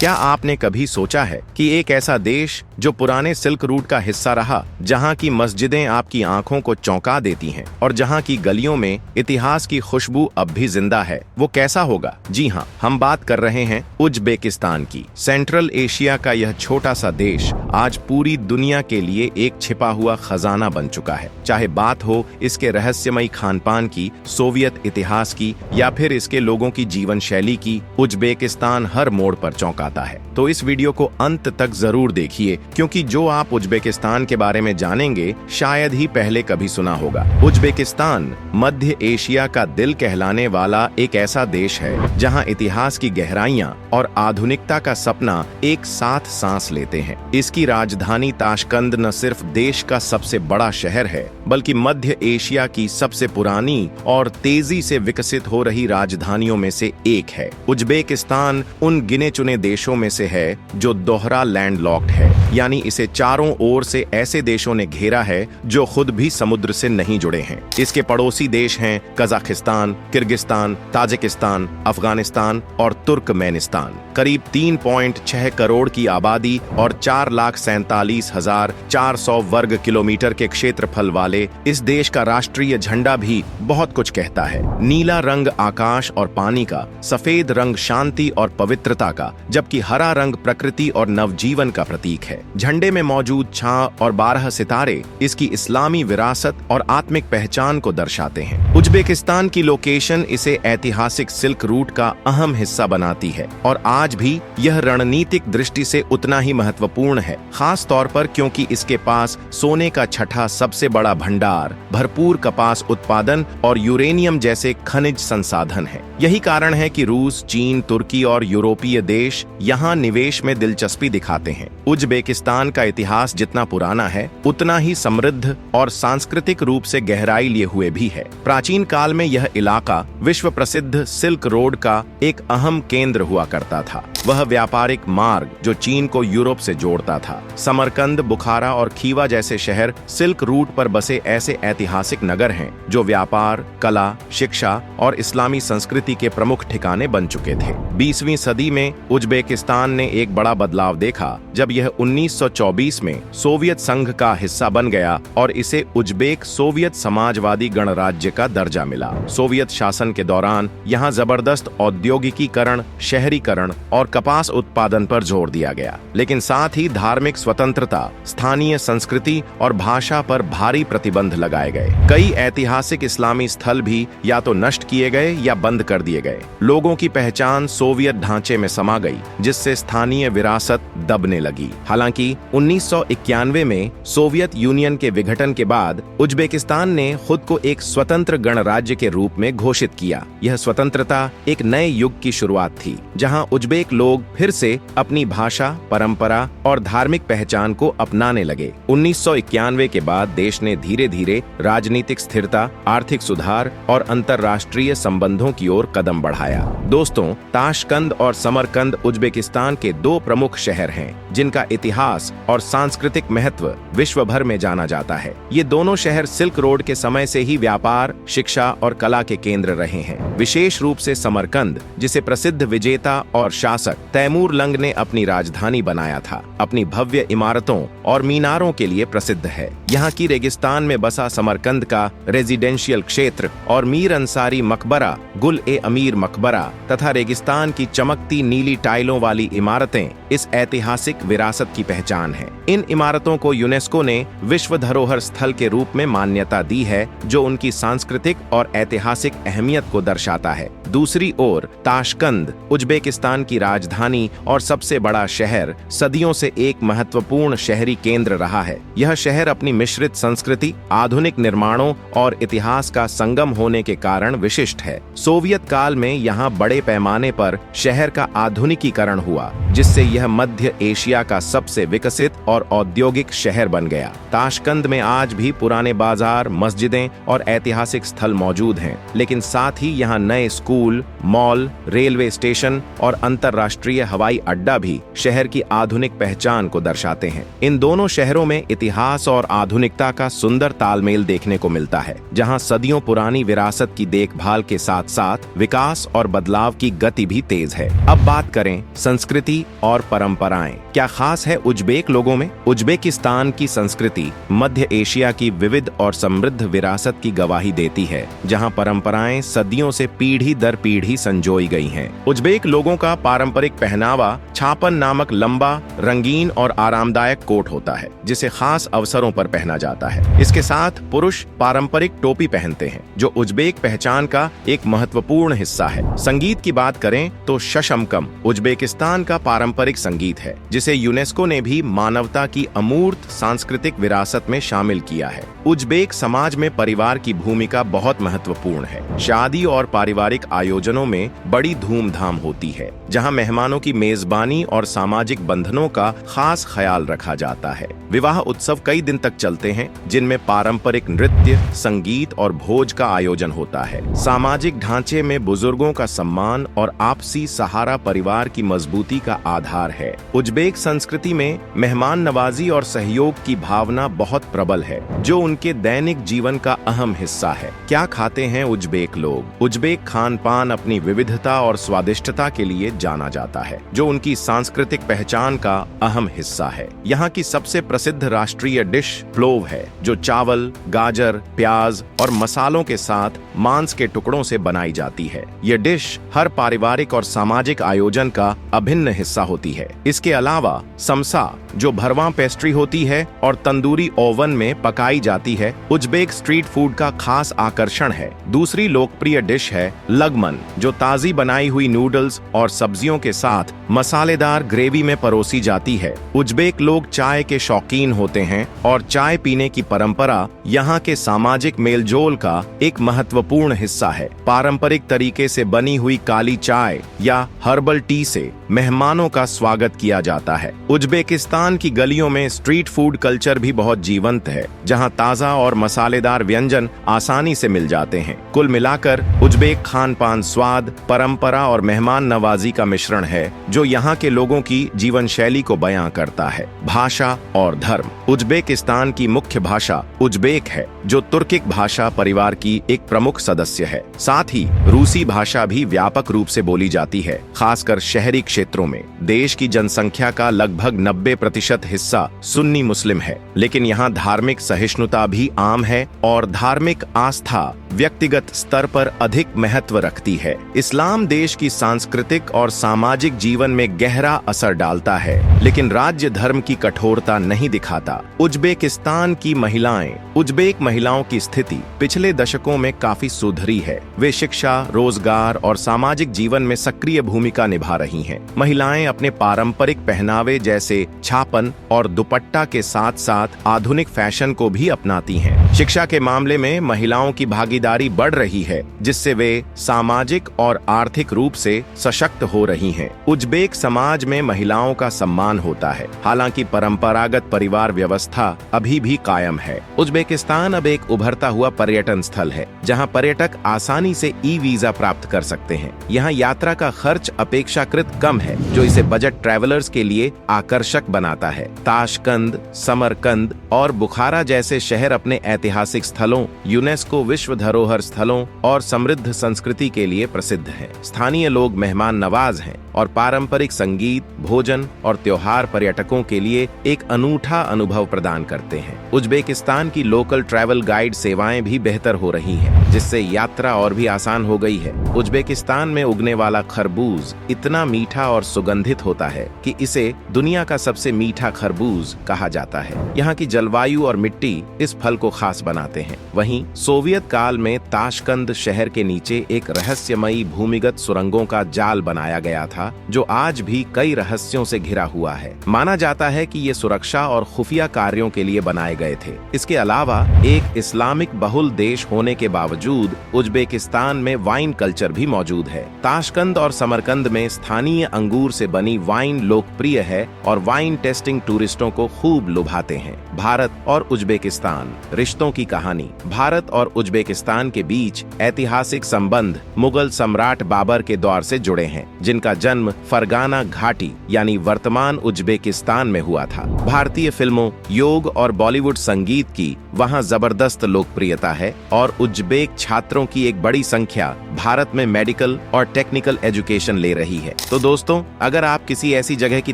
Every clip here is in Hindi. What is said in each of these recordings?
क्या आपने कभी सोचा है कि एक ऐसा देश जो पुराने सिल्क रूट का हिस्सा रहा, जहां की मस्जिदें आपकी आंखों को चौंका देती हैं और जहां की गलियों में इतिहास की खुशबू अब भी जिंदा है, वो कैसा होगा? जी हाँ, हम बात कर रहे हैं उज्बेकिस्तान की। सेंट्रल एशिया का यह छोटा सा देश आज पूरी दुनिया के लिए एक छिपा हुआ खजाना बन चुका है। चाहे बात हो इसके रहस्यमयी खानपान की, सोवियत इतिहास की या फिर इसके लोगों की जीवन शैली की, उज्बेकिस्तान हर मोड़ पर चौंकाता है। तो इस वीडियो को अंत तक जरूर देखिए, क्योंकि जो आप उज्बेकिस्तान के बारे में जानेंगे शायद ही पहले कभी सुना होगा। उज्बेकिस्तान मध्य एशिया का दिल कहलाने वाला एक ऐसा देश है जहां इतिहास की गहराइयां और आधुनिकता का सपना एक साथ सांस लेते हैं। इसकी राजधानी ताशकंद न सिर्फ देश का सबसे बड़ा शहर है, बल्कि मध्य एशिया की सबसे पुरानी और तेजी से विकसित हो रही राजधानियों में से एक है। उज्बेकिस्तान उन गिने चुने देशों में से है जो दोहरा लैंडलॉक्ड है, यानी इसे चारों ओर से ऐसे देशों ने घेरा है जो खुद भी समुद्र से नहीं जुड़े हैं। इसके पड़ोसी देश हैं कजाकिस्तान, किर्गिस्तान, ताजिकिस्तान, अफगानिस्तान और तुर्कमेनिस्तान। करीब 3.6 करोड़ की आबादी और 4,47,400 वर्ग किलोमीटर के क्षेत्रफल वाले इस देश का राष्ट्रीय झंडा भी बहुत कुछ कहता है। नीला रंग आकाश और पानी का, सफेद रंग शांति और पवित्रता का, जबकि हरा रंग प्रकृति और नवजीवन का प्रतीक है। झंडे में मौजूद छां और 12 सितारे इसकी इस्लामी विरासत और आत्मिक पहचान को दर्शाते हैं। उज्बेकिस्तान की लोकेशन इसे ऐतिहासिक सिल्क रूट का अहम हिस्सा बनाती है और आज भी यह रणनीतिक दृष्टि से उतना ही महत्वपूर्ण है, खास तौर पर क्योंकि इसके पास सोने का छठा सबसे बड़ा भंडार, भरपूर कपास उत्पादन और यूरेनियम जैसे खनिज संसाधन है। यही कारण है कि रूस, चीन, तुर्की और यूरोपीय देश यहाँ निवेश में दिलचस्पी दिखाते हैं। उज्बेकिस्तान का इतिहास जितना पुराना है, उतना ही समृद्ध और सांस्कृतिक रूप से गहराई लिए हुए भी है। प्राचीन काल में यह इलाका विश्व प्रसिद्ध सिल्क रोड का एक अहम केंद्र हुआ करता था। वह व्यापारिक मार्ग जो चीन को यूरोप से जोड़ता था। समरकंद, बुखारा और खीवा जैसे शहर सिल्क रूट पर बसे ऐसे ऐतिहासिक नगर हैं जो व्यापार, कला, शिक्षा और इस्लामी संस्कृति के प्रमुख ठिकाने बन चुके थे। 20वीं सदी में उज्बेकिस्तान ने एक बड़ा बदलाव देखा जब यह 1924 में सोवियत संघ का हिस्सा बन गया और इसे उज्बेक सोवियत समाजवादी गणराज्य का दर्जा मिला। सोवियत शासन के दौरान यहाँ जबरदस्त औद्योगिकीकरण, शहरीकरण और कपास उत्पादन पर जोर दिया गया, लेकिन साथ ही धार्मिक स्वतंत्रता, स्थानीय संस्कृति और भाषा पर भारी प्रतिबंध लगाए गए। कई ऐतिहासिक इस्लामी स्थल भी या तो नष्ट किए गए या बंद कर दिए गए। लोगों की पहचान सोवियत ढांचे में समा गई, जिससे स्थानीय विरासत दबने लगी। हालांकि 1991 में सोवियत यूनियन के विघटन के बाद उज्बेकिस्तान ने खुद को एक स्वतंत्र गणराज्य के रूप में घोषित किया। यह स्वतंत्रता एक नए युग की शुरुआत थी, जहां उज्बेक लोग फिर से अपनी भाषा, परंपरा और धार्मिक पहचान को अपनाने लगे। 1991 के बाद देश ने धीरे धीरे राजनीतिक स्थिरता, आर्थिक सुधार और अंतर्राष्ट्रीय संबंधों की ओर कदम बढ़ाया। दोस्तों, ताशकंद और समरकंद उज्बेकिस्तान के दो प्रमुख शहर हैं जिनका इतिहास और सांस्कृतिक महत्व विश्व भर में जाना जाता है। ये दोनों शहर सिल्क रोड के समय से ही व्यापार, शिक्षा और कला के केंद्र रहे हैं। विशेष रूप से समरकंद, जिसे प्रसिद्ध विजेता और शासक तैमूर लंग ने अपनी राजधानी बनाया था, अपनी भव्य इमारतों और मीनारों के लिए प्रसिद्ध है। यहाँ की रेगिस्तान में बसा समरकंद का रेजिडेंशियल क्षेत्र और मीर अंसारी मकबरा, गुल-ए-अमीर मकबरा तथा रेगिस्तान की चमकती नीली टाइलों वाली इमारतें इस ऐतिहासिक विरासत की पहचान है। इन इमारतों को यूनेस्को ने विश्व धरोहर स्थल के रूप में मान्यता दी है, जो उनकी सांस्कृतिक और ऐतिहासिक अहमियत को दर्शाता है। दूसरी ओर ताशकंद उज्बेकिस्तान की राजधानी और सबसे बड़ा शहर, सदियों से एक महत्वपूर्ण शहरी केंद्र रहा है। यह शहर अपनी मिश्रित संस्कृति, आधुनिक निर्माणों और इतिहास का संगम होने के कारण विशिष्ट है। सोवियत काल में यहाँ बड़े पैमाने पर शहर का आधुनिकीकरण हुआ, जिससे यह मध्य एशिया का सबसे विकसित और औद्योगिक शहर बन गया। ताशकंद में आज भी पुराने बाजार, मस्जिदें और ऐतिहासिक स्थल मौजूद हैं, लेकिन साथ ही यहाँ नए स्कूल, मॉल, रेलवे स्टेशन और अंतर्राष्ट्रीय हवाई अड्डा भी शहर की आधुनिक पहचान को दर्शाते हैं। इन दोनों शहरों में इतिहास और आधुनिकता का सुंदर तालमेल देखने को मिलता है, जहां सदियों पुरानी विरासत की देखभाल के साथ साथ विकास और बदलाव की गति भी तेज है। अब बात करें संस्कृति और परंपराएं। क्या खास है उज्बेक लोगों में? उज्बेकिस्तान की संस्कृति मध्य एशिया की विविध और समृद्ध विरासत की गवाही देती है, जहां परंपराएं सदियों से पीढ़ी दर पीढ़ी संजोई गई हैं। उज्बेक लोगों का पारंपरिक पहनावा छापन नामक लंबा, रंगीन और आरामदायक कोट होता है, जिसे खास अवसरों पर पहना जाता है। इसके साथ पुरुष पारंपरिक टोपी पहनते हैं, जो उज्बेक पहचान का एक महत्वपूर्ण हिस्सा है। संगीत की बात करें तो शशमकम उज्बेकिस्तान का पारंपरिक संगीत है, जिसे यूनेस्को ने भी मानवता की अमूर्त सांस्कृतिक विरासत में शामिल किया है। उज्बेक समाज में परिवार की भूमिका बहुत महत्वपूर्ण है। शादी और पारिवारिक आयोजनों में बड़ी धूमधाम होती है, जहां मेहमानों की मेजबानी और सामाजिक बंधनों का खास ख्याल रखा जाता है। विवाह उत्सव कई दिन तक चलते हैं, जिनमें पारंपरिक नृत्य, संगीत और भोज का आयोजन होता है। सामाजिक ढांचे में बुजुर्गों का सम्मान और आपसी सहारा परिवार की मजबूती का आधार है। उज्बेक संस्कृति में मेहमान नवाजी और सहयोग की भावना बहुत प्रबल है, जो उनके दैनिक जीवन का अहम हिस्सा है। क्या खाते हैं उज्बेक लोग? उज्बेक खान पान अपनी विविधता और स्वादिष्टता के लिए जाना जाता है, जो उनकी सांस्कृतिक पहचान का अहम हिस्सा है। यहाँ की सबसे प्रसिद्ध राष्ट्रीय डिश प्लोव है, जो चावल, गाजर, प्याज और मसालों के साथ मांस के टुकड़ों से बनाई जाती है। ये डिश हर पारिवारिक और सामाजिक आयोजन का अभिन्न हिस्सा होती है। इसके अलावा समसा, जो भरवां पेस्ट्री होती है और तंदूरी ओवन में पकाई जाती है, उज्बेक स्ट्रीट फूड का खास आकर्षण है। दूसरी लोकप्रिय डिश है लगमन, जो ताजी बनाई हुई नूडल्स और सब्जियों के साथ मसालेदार ग्रेवी में परोसी जाती है। उज्बेक लोग चाय के शौकीन होते हैं और चाय पीने की परंपरा यहाँ के सामाजिक मेलजोल का एक महत्वपूर्ण हिस्सा है। पारंपरिक तरीके से बनी हुई काली चाय या हर्बल टी से मेहमानों का स्वागत किया जाता है। उज्बेकिस्तान की गलियों में स्ट्रीट फूड कल्चर भी बहुत जीवंत है, जहां ताजा और मसालेदार व्यंजन आसानी से मिल जाते हैं। कुल मिलाकर उज्बेक खान पान स्वाद, परंपरा और मेहमान नवाजी का मिश्रण है, जो यहाँ के लोगों की जीवन शैली को बयां करता है। भाषा और धर्म। उज्बेकिस्तान की मुख्य भाषा उज्बेक है, जो तुर्किक भाषा परिवार की एक प्रमुख सदस्य है। साथ ही रूसी भाषा भी व्यापक रूप से बोली जाती है, खासकर शहरी क्षेत्रों में। देश की जनसंख्या का लगभग 90% हिस्सा सुन्नी मुस्लिम है, लेकिन यहाँ धार्मिक सहिष्णुता भी आम है और धार्मिक आस्था व्यक्तिगत स्तर पर अधिक महत्व रखती है। इस्लाम देश की सांस्कृतिक और सामाजिक जीवन में गहरा असर डालता है, लेकिन राज्य धर्म की कठोरता नहीं दिखाता। उज्बेकिस्तान की महिलाएं। उज्बेक महिलाओं की स्थिति पिछले दशकों में काफी सुधरी है। वे शिक्षा, रोजगार और सामाजिक जीवन में सक्रिय भूमिका निभा रही हैं। महिलाएं अपने पारंपरिक पहनावे जैसे छापन और दुपट्टा के साथ साथ आधुनिक फैशन को भी अपनाती हैं। शिक्षा के मामले में महिलाओं की भागीदारी बढ़ रही है, जिससे वे सामाजिक और आर्थिक रूप से सशक्त हो रही हैं। उज्बेक समाज में महिलाओं का सम्मान होता है, हालांकि परंपरागत परिवार व्यवस्था अभी भी कायम है। उज्बेकिस्तान अब एक उभरता हुआ पर्यटन स्थल है, जहां पर्यटक आसानी से ई वीजा प्राप्त कर सकते हैं। यहाँ यात्रा का खर्च अपेक्षाकृत कम है, जो इसे बजट ट्रैवलर्स के लिए आकर्षक बनाता है। ताशकंद, समरकंद और बुखारा जैसे शहर अपने ऐतिहासिक स्थलों, यूनेस्को विश्व धरोहर स्थलों और समृद्ध संस्कृति के लिए प्रसिद्ध हैं। स्थानीय लोग मेहमान नवाज हैं और पारंपरिक संगीत, भोजन और त्योहार पर्यटकों के लिए एक अनूठा अनुभव प्रदान करते हैं। उज्बेकिस्तान की लोकल ट्रैवल गाइड सेवाएं भी बेहतर हो रही हैं, जिससे यात्रा और भी आसान हो गई है। उज्बेकिस्तान में उगने वाला खरबूज इतना मीठा और सुगंधित होता है कि इसे दुनिया का सबसे मीठा खरबूज कहा जाता है। यहाँ की जलवायु और मिट्टी इस फल को खास बनाते हैं। वहीं सोवियत काल में ताशकंद शहर के नीचे एक रहस्यमयी भूमिगत सुरंगों का जाल बनाया गया था, जो आज भी कई रहस्यों से घिरा हुआ है। माना जाता है कि ये सुरक्षा और खुफिया कार्यों के लिए बनाए गए थे। इसके अलावा एक इस्लामिक बहुल देश होने के बावजूद उज्बेकिस्तान में वाइन कल्चर भी मौजूद है। ताशकंद और समरकंद में स्थानीय अंगूर से बनी वाइन लोकप्रिय है और वाइन टेस्टिंग टूरिस्टों को खूब लुभाते हैं। भारत और उज्बेकिस्तान रिश्तों की कहानी। भारत और उज्बेकिस्तान के बीच ऐतिहासिक संबंध मुगल सम्राट बाबर के दौर से जुड़े हैं, जिनका जन्म जन्म फरगाना घाटी यानी वर्तमान उज्बेकिस्तान में हुआ था। भारतीय फिल्मों, योग और बॉलीवुड संगीत की वहां जबरदस्त लोकप्रियता है और उज्बेक छात्रों की एक बड़ी संख्या भारत में मेडिकल और टेक्निकल एजुकेशन ले रही है। तो दोस्तों, अगर आप किसी ऐसी जगह की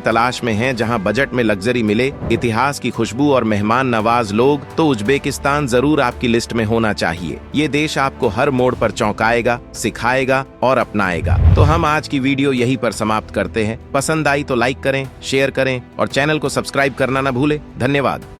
तलाश में हैं जहां बजट में लग्जरी मिले, इतिहास की खुशबू और मेहमान नवाज लोग, तो उज्बेकिस्तान जरूर आपकी लिस्ट में होना चाहिए। ये देश आपको हर मोड़ पर चौंकाएगा, सिखाएगा और अपनाएगा। तो हम आज की वीडियो यहीं पर समाप्त करते हैं। पसंद आई तो लाइक करें, शेयर करें और चैनल को सब्सक्राइब करना न भूलें। धन्यवाद।